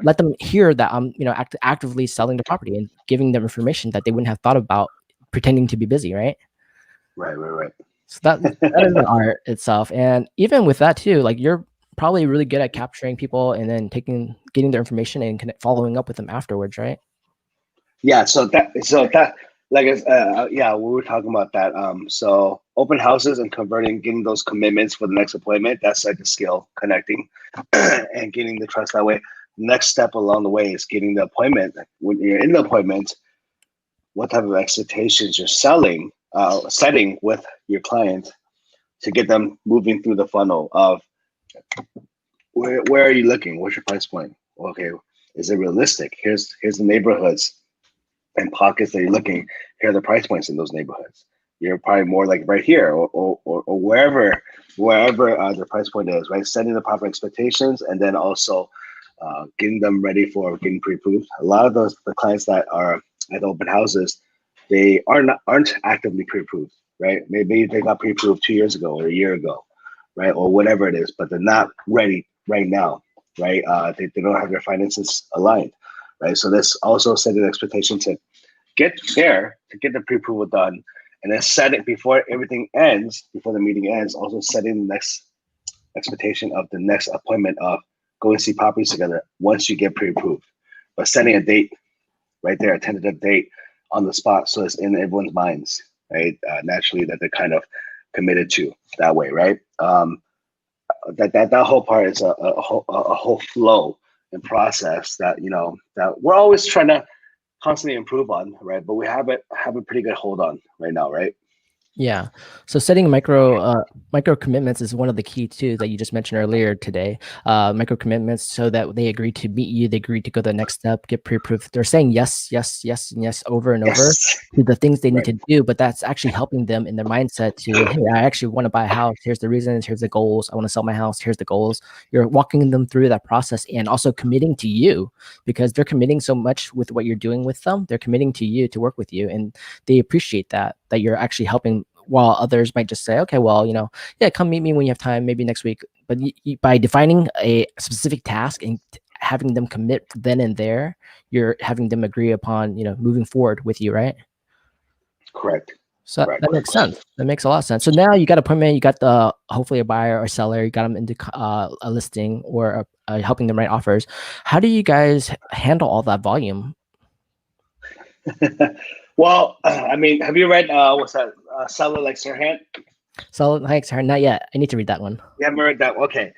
let them hear that I'm actively selling the property and giving them information that they wouldn't have thought about pretending to be busy, right? Right. So that is the art itself. And even with that too, like you're probably really good at capturing people and then getting their information and following up with them afterwards, right? Yeah. So that like we were talking about that. So open houses and converting, getting those commitments for the next appointment. That's like a skill, connecting and getting the trust that way. Next step along the way is getting the appointment. When you're in the appointment, what type of expectations you're setting with your client to get them moving through the funnel of where are you looking? What's your price point? Okay, is it realistic? Here's the neighborhoods and pockets that you're looking. Here are the price points in those neighborhoods. You're probably more like right here or wherever the price point is, right? Setting the proper expectations and then also getting them ready for getting pre-approved. A lot of the clients that are at the open houses, they aren't actively pre-approved, right? Maybe they got pre-approved 2 years ago or a year ago, right? Or whatever it is, but they're not ready right now, right? They don't have their finances aligned, right? So that's also setting an expectation to get there, to get the pre-approval done, and then set it before everything ends, before the meeting ends, also setting the next expectation of the next appointment of going to see properties together once you get pre-approved. But setting a date right there, a tentative date on the spot, so it's in everyone's minds, right? Naturally, that they're kind of committed to that way, right? That whole part is a whole flow and process that that we're always trying to constantly improve on, right? But we have a pretty good hold on right now, right? Yeah. So setting micro commitments is one of the key too that you just mentioned earlier today. Micro commitments so that they agree to meet you, they agree to go the next step, get pre-approved. They're saying yes, yes, yes, and yes over and over Yes. to the things they need Right. to do, but that's actually helping them in their mindset to, hey, I actually want to buy a house. Here's the reasons, here's the goals. I want to sell my house. Here's the goals. You're walking them through that process and also committing to you because they're committing so much with what you're doing with them. They're committing to you to work with you, and they appreciate that you're actually helping, while others might just say, okay, well, yeah, come meet me when you have time, maybe next week. But by defining a specific task and having them commit then and there, you're having them agree upon, moving forward with you, right? Correct. So Correct. that makes sense. That makes a lot of sense. So now you got appointment, you got hopefully a buyer or seller, you got them into a listing or helping them write offers. How do you guys handle all that volume? Well, I mean, have you read what's that? Seller Like Sirhan? So thanks, not yet. I need to read that one. You haven't read that? Okay.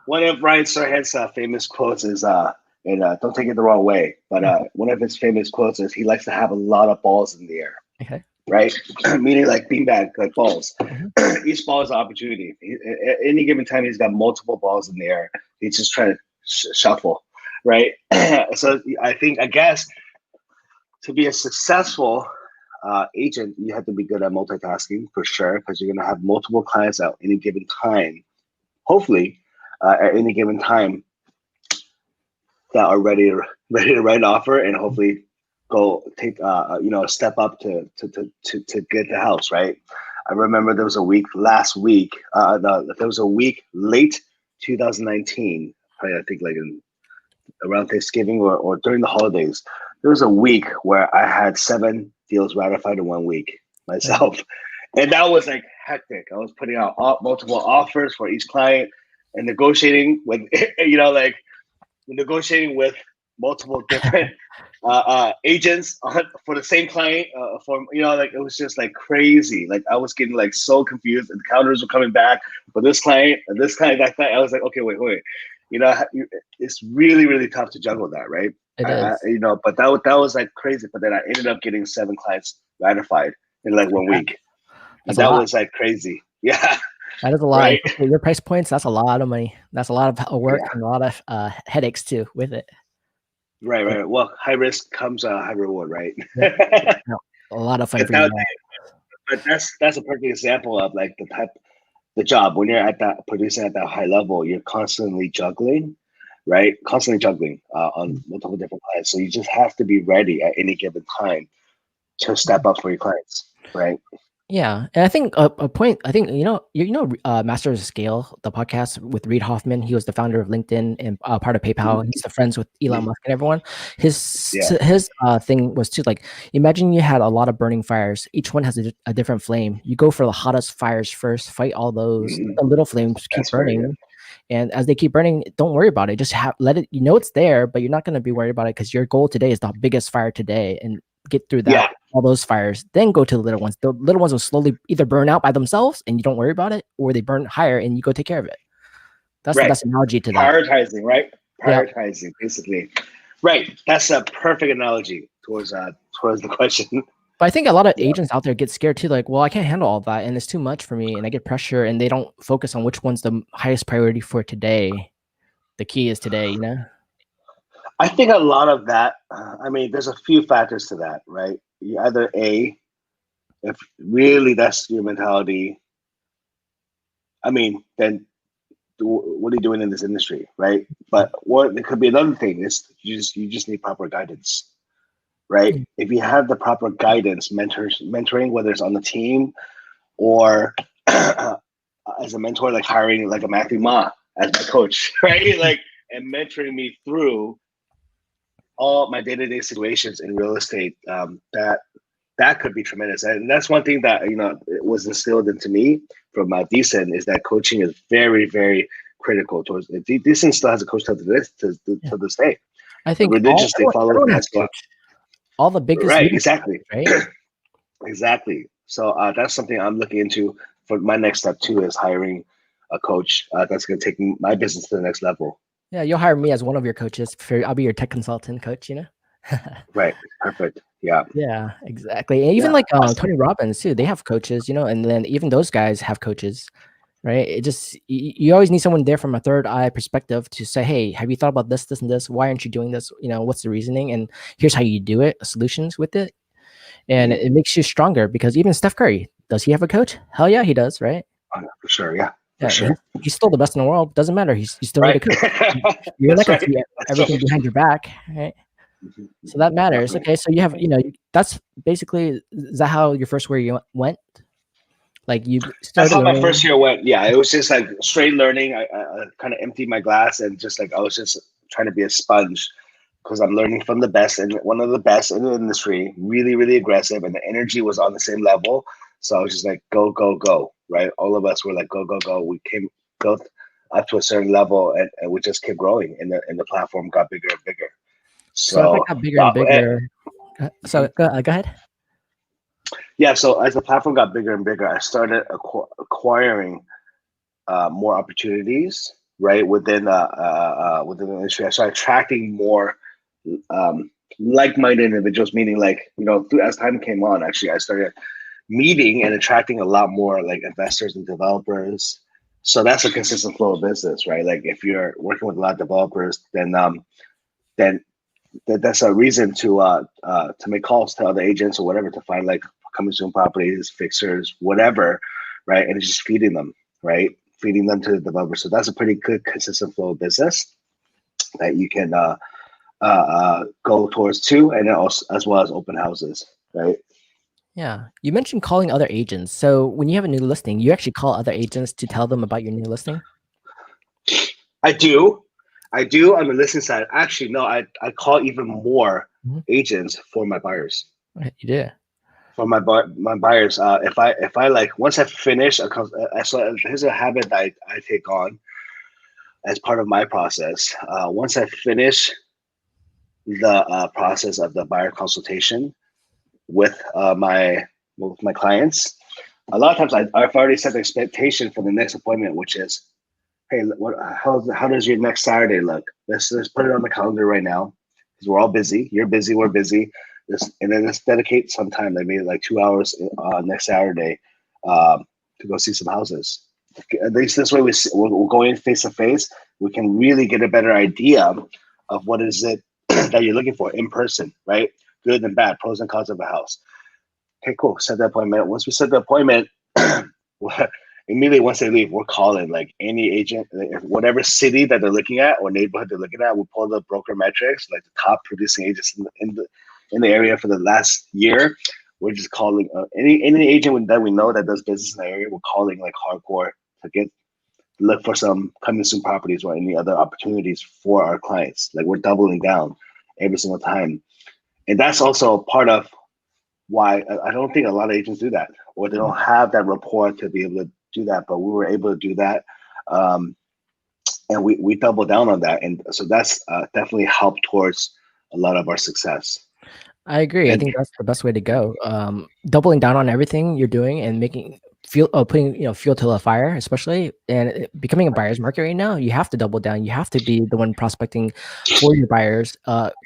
One of Ryan Serhant's famous quotes is, and don't take it the wrong way, but one of his famous quotes is, he likes to have a lot of balls in the air. Okay. Right? Meaning like beanbag, like balls. Mm-hmm. Each ball is an opportunity. At any given time, he's got multiple balls in the air. He's just trying to shuffle, right? So I guess to be a successful agent, you have to be good at multitasking for sure, because you're going to have multiple clients at any given time, hopefully at any given time, that are ready to write an offer and hopefully go take a step up to get the house, right? I remember there was a week last week. There was a week late 2019, probably I think like around Thanksgiving or during the holidays. There was a week where I had 7 deals ratified in 1 week myself, and that was like hectic. I was putting out multiple offers for each client and negotiating with negotiating with multiple different agents for the same client. It was just like crazy. Like I was getting like so confused, and the counters were coming back for this client, that client. I was like, okay, wait. It's really, really tough to juggle that, right? It is. But that was like crazy. But then I ended up getting 7 clients ratified in like 1 week. That's and a that lot. was like crazy. Yeah. That is a lot. Right? Your price points, that's a lot of money. That's a lot of work Yeah. and a lot of headaches too with it. Right. Well, high risk comes high reward, right? Yeah. No, a lot of fun for you. But that's a perfect example of like the job when you're producing at that high level. You're constantly juggling, right? Constantly juggling on multiple different clients. So you just have to be ready at any given time to step up for your clients, right? Yeah, and I think a point. I think Masters of Scale, the podcast with Reid Hoffman. He was the founder of LinkedIn and part of PayPal. He's the friends with Elon Musk and everyone. His thing was to like imagine you had a lot of burning fires. Each one has a different flame. You go for the hottest fires first. Fight all those. Let the little flames keep burning. And as they keep burning, don't worry about it. Just let it. It's there, but you're not going to be worried about it because your goal today is the biggest fire today, and get through that. All those fires, then go to the little ones. The little ones will slowly either burn out by themselves and you don't worry about it, or they burn higher and you go take care of it. That's the best analogy to that. Prioritizing, right? Prioritizing, basically. Right. That's a perfect analogy towards the question. But I think a lot of agents out there get scared too. Like, well, I can't handle all that, and it's too much for me, and I get pressure, and they don't focus on which one's the highest priority for today. The key is today, I think a lot of that. There's a few factors to that, right? You either if really that's your mentality, then what are you doing in this industry, right? But what it could be another thing is you just need proper guidance, right? If you have the proper guidance, mentoring, whether it's on the team or as a mentor, like hiring like a Matthew Ma as my coach, right? Like, and mentoring me through all my day-to-day situations in real estate, that could be tremendous. And that's one thing that, it was instilled into me from Decent, is that coaching is very, very critical towards Decent still has a coach to this day. I think Religiously follow everyone has that. a coach. All the biggest Right, leaders, exactly. right? Exactly. So that's something I'm looking into for my next step too, is hiring a coach that's going to take my business to the next level. Yeah, you'll hire me as one of your coaches. I'll be your tech consultant coach, Right. Perfect. Yeah. Yeah, exactly. And even Yeah. like Awesome. Tony Robbins too, they have coaches, and then even those guys have coaches, right? It just you always need someone there from a third eye perspective to say, hey, have you thought about this, this, and this? Why aren't you doing this? What's the reasoning? And here's how you do it, solutions with it. And Mm-hmm. it makes you stronger, because even Steph Curry, does he have a coach? Hell yeah, he does, right? Oh, yeah, for sure. Yeah. For Yeah, sure. he's still the best in the world. Doesn't matter. You still need a Right. coach. You're not That's gonna right. see That's everything right. behind your back, right? Mhm, So that matters. definitely. Okay, so you have, that's basically, is that how your first year you went? Like you That's started how my first learning. year went. Yeah, it was just like straight learning. I kind of emptied my glass and just like I was just trying to be a sponge because I'm learning from the best and one of the best in the industry. Really, really aggressive, and the energy was on the same level. So I was just like, go, go, go! Right? All of us were like, go, go, go! We came built up to a certain level, and we just kept growing, and the platform got bigger and bigger. So as it So, got bigger and bigger, so go ahead. yeah. So as the platform got bigger and bigger, I started acquiring more opportunities, right, within the industry. I started attracting more um, like-minded individuals, meaning like, as time came on, actually, I started meeting and attracting a lot more like investors and developers. So that's a consistent flow of business, right? Like if you're working with a lot of developers, then that's a reason to make calls to other agents or whatever to find like coming soon properties, fixers, whatever, right? And it's just feeding them, right? Feeding them to the developer. So that's a pretty good consistent flow of business that you can go towards too, and then also as well as open houses, right? Yeah, you mentioned calling other agents. So when you have a new listing, you actually call other agents to tell them about your new listing. I do. I do on the listing side. Actually, no, I call even more agents for my buyers. You did. For my buyers, if I like once I finish so here's a habit that I take on as part of my process. Once I finish the process of the buyer consultation with my clients, a lot of times I've already set the expectation for the next appointment, which is, hey, how does your next Saturday look? Let's put it on the calendar right now because we're all busy. You're busy. We're busy. And then let's dedicate some time, like maybe like 2 hours next Saturday, to go see some houses. At least this way we're going face to face. We can really get a better idea of what is it that you're looking for in person, right? Good and bad, pros and cons of a house. Okay, cool. Set the appointment. Once we set the appointment, immediately once they leave, we're calling like any agent, whatever city that they're looking at or neighborhood they're looking at. We pull the broker metrics, like the top producing agents in the area for the last year. We're just calling any agent that we know that does business in the area. We're calling like hardcore to look for some coming soon properties or any other opportunities for our clients. Like we're doubling down every single time, and that's also part of why I don't think a lot of agents do that, or they don't have that rapport to be able to do that. But we were able to do that, and we doubled down on that, and so that's definitely helped towards a lot of our success. I agree. I And think that's the best way to go. Doubling down on everything you're doing and putting fuel to the fire, especially, and becoming a buyer's market right now. You have to double down. You have to be the one prospecting for your buyers,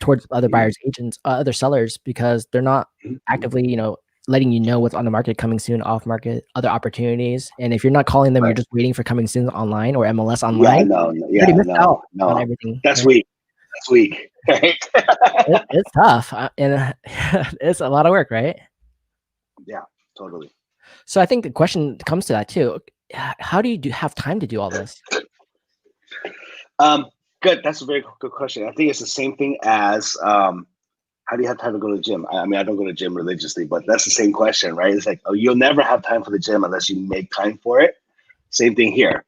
towards other buyers agents, other sellers, because they're not actively, letting you know what's on the market, coming soon, off market, other opportunities. And if you're not calling them, you're right, just waiting for coming soon online or MLS yeah, online. no, You already yeah, missed out no, on no, everything. that's Right? weak. That's weak. Right? It's tough, and it's a lot of work, right? Yeah, totally. So I think the question comes to that too. How do you have time to do all this? Um, Good. That's a very good question. I think it's the same thing as how do you have time to go to the gym? I mean, I don't go to the gym religiously, but that's the same question, right? It's like, oh, you'll never have time for the gym unless you make time for it. Same thing here,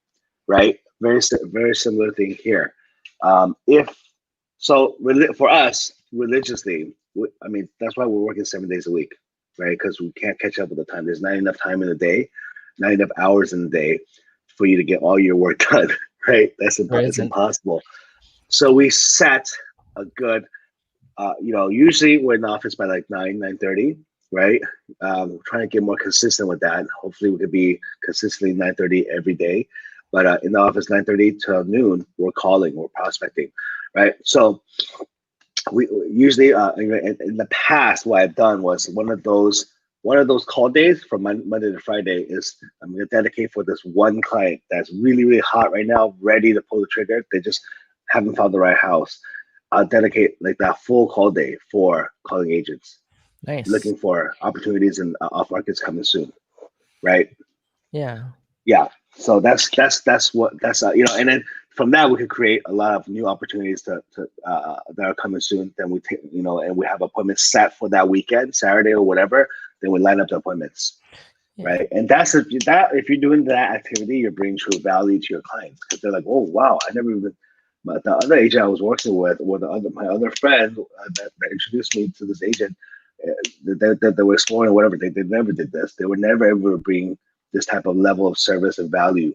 right? Very similar thing here. If so, for us religiously, I mean, that's why we're working 7 days a week, right? Because we can't catch up with the time. There's not enough time in the day, not enough hours in the day for you to get all your work done, right? It's impossible. So we set a good, usually we're in the office by like 9:30, right? We're trying to get more consistent with that. Hopefully we could be consistently 9:30 every day. But in the office, 9:30 to noon, we're calling, we're prospecting, right? So we usually in the past, what I've done was one of those call days from Monday to Friday is I'm going to dedicate for this one client that's really, really hot right now, ready to pull the trigger. They just haven't found the right house. I'll dedicate like that full call day for calling agents, looking for opportunities and off markets coming soon, right? Yeah. So that's and then from that we could create a lot of new opportunities that are coming soon. Then we take, and we have appointments set for that weekend, Saturday or whatever. Then we line up the appointments, right? And if you're doing that activity, you're bringing true value to your clients because they're like, oh wow, I never even. But the other agent I was working with, or my other friend that introduced me to this agent, that they were exploring or whatever, they never did this. They would never ever bring this type of level of service and value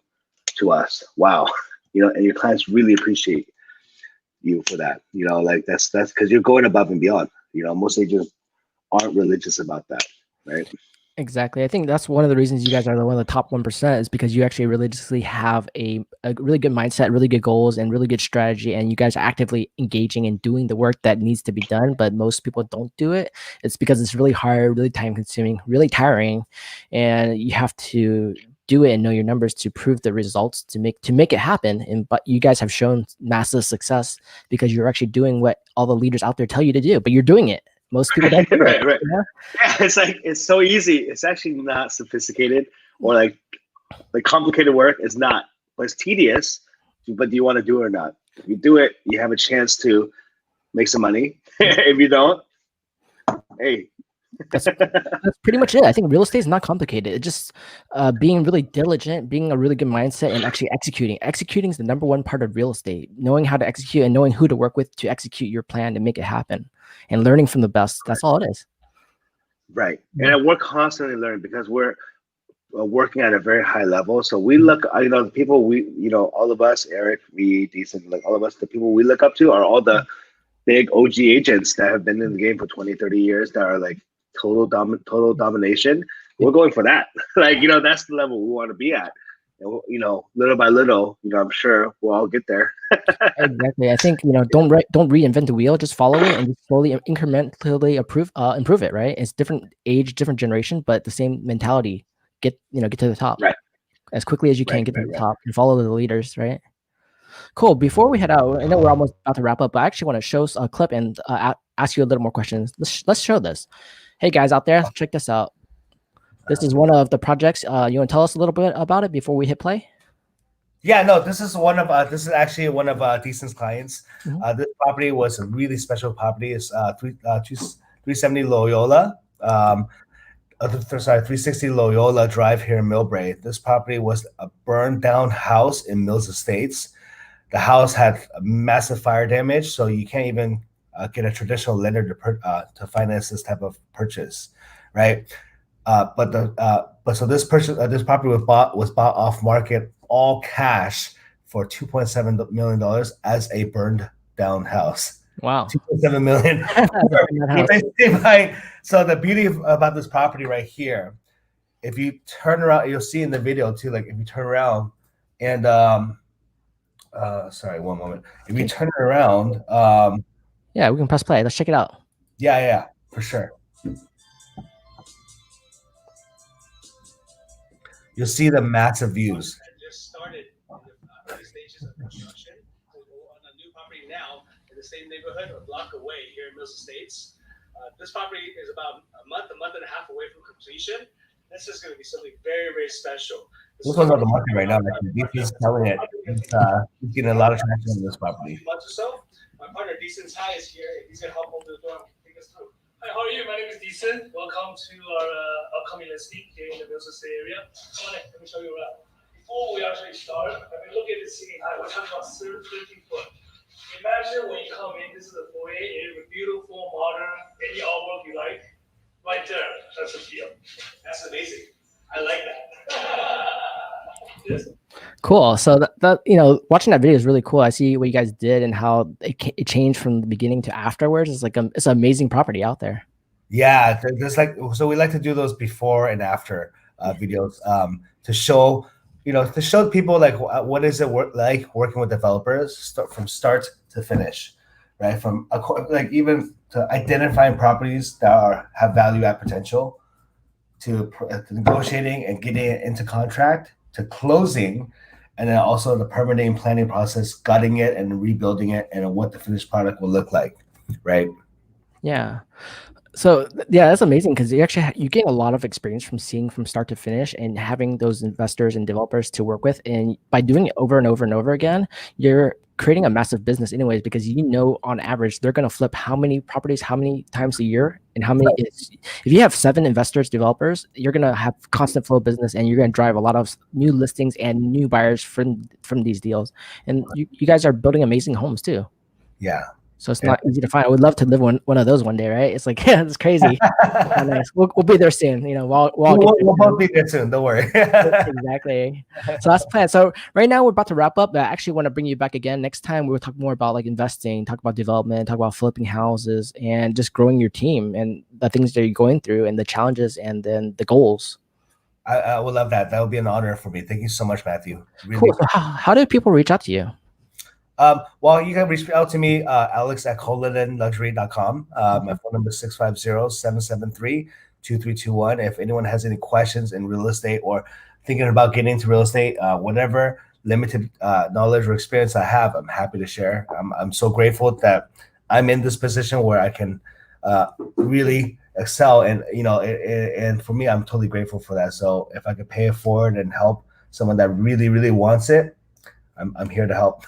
to us. Wow. And your clients really appreciate you for that. Like that's because you're going above and beyond. Most agents aren't religious about that, right? Exactly. I think that's one of the reasons you guys are one of the top 1% is because you actually religiously have a really good mindset, really good goals, and really good strategy. And you guys are actively engaging and doing the work that needs to be done, but most people don't do it. It's because it's really hard, really time consuming, really tiring. And you have to do it and know your numbers to prove the results to make it happen. But you guys have shown massive success because you're actually doing what all the leaders out there tell you to do, but you're doing it. Most people don't do right, it. Right. Yeah, it's so easy. It's actually not sophisticated or like complicated work. It's not, but it's tedious. But do you want to do it or not? If you do it, you have a chance to make some money. If you don't, hey. That's pretty much it. I think real estate is not complicated. It's just being really diligent, being a really good mindset, and actually executing. Executing is the number one part of real estate. Knowing how to execute and knowing who to work with to execute your plan to make it happen, and learning from the best. That's all it is. Right, and we're constantly learning because we're working at a very high level. So we look, the people all of us, Eric, me, Decent, like all of us, the people we look up to are all the big OG agents that have been in the game for 20, 30 years that are like total domination. We're going for that. That's the level we want to be at. And, little by little, I'm sure we'll all get there. Exactly. I think, don't reinvent the wheel, just follow it and just slowly incrementally improve it, right? It's different age, different generation, but the same mentality. Get to the top as quickly as you can, get to the top and follow the leaders, right? Cool. Before we head out, I know we're almost about to wrap up, but I actually want to show a clip and ask you a little more questions. Let's show this. Hey guys out there, check this out. This is one of the projects. You want to tell us a little bit about it before we hit play? Yeah, no, this is actually one of Decent's clients. This property was a really special property. It's 370 Loyola. 360 Loyola Drive here in Millbrae. This property was a burned down house in Mills Estates. The house had massive fire damage, so you can't even get a traditional lender to finance this type of purchase, right? So this property was bought off market, all cash, for $2.7 million as a burned down house. Wow. $2.7 million. So the beauty about this property right here, if you turn around, you'll see in the video too, like if you turn around and sorry, one moment. If you turn it around, yeah, we can press play. Let's check it out. Yeah, for sure. You'll see the massive views. Just started in the early stages of construction on a new property now in the same neighborhood, a block away here in Mills Estates. This property is about a month and a half away from completion. This is going to be something very, very special. This one's on the market right now. He's selling it. He's getting a lot of traction on this property. Months or so. My partner Decent's High is here. He's going to help open the door. Take us Hi, how are you? My name is Decent. Welcome to our upcoming listing here in the Wilson State area. Come on in, let me show you around. Before we actually start, I mean, look at the ceiling height. We're talking about 13 foot. Imagine when you come in, this is a foyer. It is beautiful, modern, any artwork you like. Right there, that's a deal. That's amazing. I like that. Yes. Cool. So that watching that video is really cool. I see what you guys did and how it changed from the beginning to afterwards. It's like it's an amazing property out there. Yeah, there's like, so we like to do those before and after videos to show, to show people like what is it like working with developers from start to finish, right? From like even to identifying properties that have value add potential, to negotiating and getting it into contract, to closing, and then also the permitting planning process, gutting it and rebuilding it, and what the finished product will look like, right? Yeah. So yeah, that's amazing because you gain a lot of experience from seeing from start to finish and having those investors and developers to work with. And by doing it over and over and over again, you're creating a massive business anyways, because on average, they're going to flip how many properties, how many times a year, and how many if you have 7 investors, developers, you're going to have constant flow of business, and you're going to drive a lot of new listings and new buyers from these deals. And you guys are building amazing homes too. Yeah. So it's not easy to find. I would love to live one of those one day, right? It's like, yeah, it's crazy. Nice. We'll be there soon. We'll both be there soon. Don't worry. Exactly. So that's the plan. So right now we're about to wrap up, but I actually want to bring you back again. Next time we'll talk more about like investing, talk about development, talk about flipping houses, and just growing your team and the things that you're going through and the challenges and then the goals. I would love that. That would be an honor for me. Thank you so much, Matthew. Really cool. So how do people reach out to you? Well, you can reach out to me, alex@colidenluxury.com. My phone number is 650-773-2321. If anyone has any questions in real estate or thinking about getting into real estate, whatever limited knowledge or experience I have, I'm happy to share. I'm so grateful that I'm in this position where I can really excel, and and for me, I'm totally grateful for that. So if I could pay it forward and help someone that really, really wants it, I'm here to help,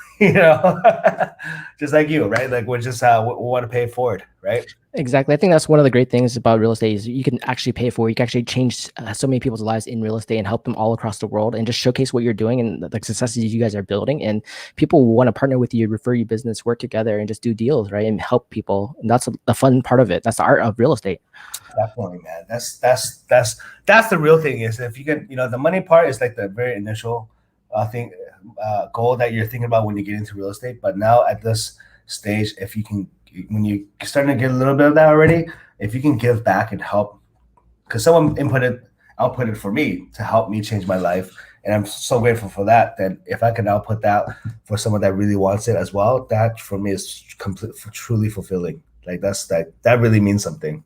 just like you, right? Like we're just we want to pay it forward, right? Exactly. I think that's one of the great things about real estate is you can actually pay for it. You can actually change so many people's lives in real estate and help them all across the world and just showcase what you're doing and the successes you guys are building. And people want to partner with you, refer you business, work together, and just do deals, right? And help people. And that's the fun part of it. That's the art of real estate. Definitely, man. That's the real thing. Is if you can, the money part is like the very initial thing. Goal that you're thinking about when you get into real estate. But now at this stage, if you can, when you're starting to get a little bit of that already, if you can give back and help, because someone outputted for me to help me change my life, and I'm so grateful for that. Then if I can output that for someone that really wants it as well, that for me is truly fulfilling. Like that really means something.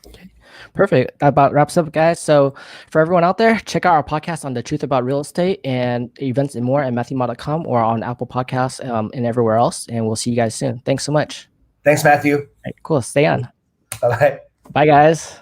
Okay. Perfect. That about wraps up, guys. So for everyone out there, check out our podcast on the truth about real estate and events and more at matthewma.com or on Apple Podcasts and everywhere else. And we'll see you guys soon. Thanks so much. Thanks, Matthew. All right, cool. Stay on. Bye-bye. Bye, guys.